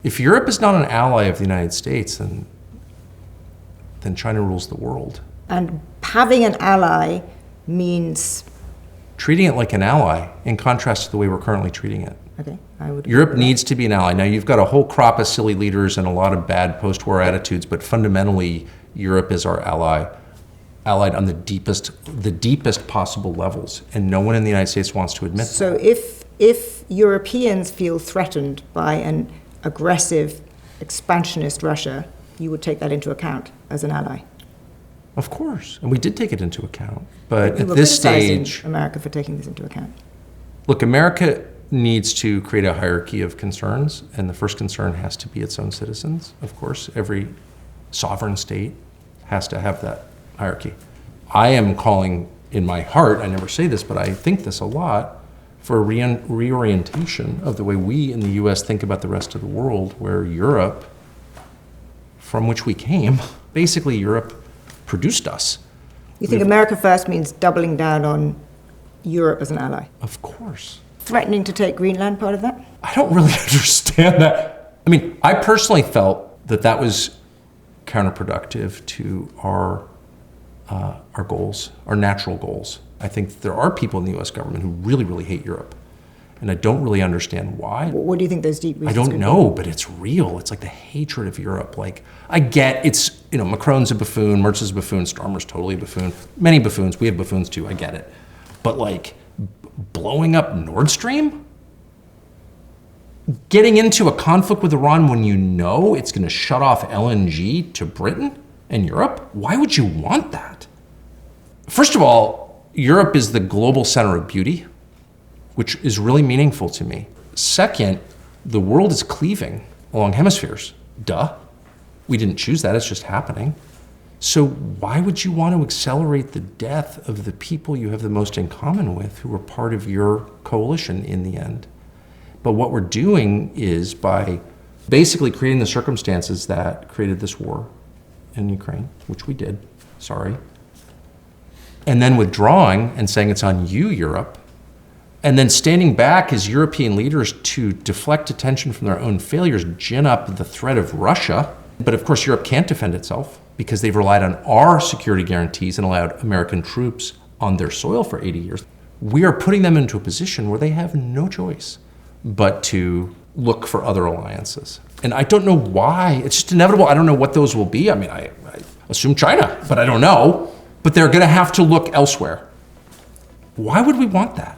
If Europe is not an ally of the United States, then China rules the world. And having an ally means? Treating it like an ally, in contrast to the way we're currently treating it. Okay, I would. Europe needs to be an ally. Now, you've got a whole crop of silly leaders and a lot of bad post-war attitudes, but fundamentally, Europe is our ally, allied on the deepest possible levels, and no one in the United States wants to admit that. So if Europeans feel threatened by an aggressive, expansionist Russia, you would take that into account as an ally? Of course, and we did take it into account. But you at were this criticizing stage, America for taking this into account. Look, America needs to create a hierarchy of concerns, and the first concern has to be its own citizens. Of course, every sovereign state has to have that hierarchy. I am calling in my heart, I never say this, but I think this a lot, for a reorientation of the way we in the US think about the rest of the world, where Europe, from which we came, basically Europe produced us. You think America first means doubling down on Europe as an ally? Of course. Threatening to take Greenland part of that? I don't really understand that. I mean, I personally felt that that was counterproductive to our goals, our natural goals. I think there are people in the US government who really, really hate Europe. And I don't really understand why. What do you think those deep reasons I don't know, but it's real. It's like the hatred of Europe. Like, I get it's, Macron's a buffoon, Merz is a buffoon, Starmer's totally a buffoon. Many buffoons, we have buffoons too, I get it. But like, blowing up Nord Stream? Getting into a conflict with Iran when you know it's gonna shut off LNG to Britain and Europe? Why would you want that? First of all, Europe is the global center of beauty, which is really meaningful to me. Second, the world is cleaving along hemispheres. Duh. We didn't choose that, it's just happening. So why would you want to accelerate the death of the people you have the most in common with, who were part of your coalition in the end? But what we're doing is by basically creating the circumstances that created this war in Ukraine, which we did, sorry, and then withdrawing and saying it's on you, Europe, and then standing back as European leaders to deflect attention from their own failures, gin up the threat of Russia. But of course, Europe can't defend itself because they've relied on our security guarantees and allowed American troops on their soil for 80 years. We are putting them into a position where they have no choice but to look for other alliances. And I don't know why. It's just inevitable. I don't know what those will be. I mean, I assume China, but I don't know. But they're going to have to look elsewhere. Why would we want that?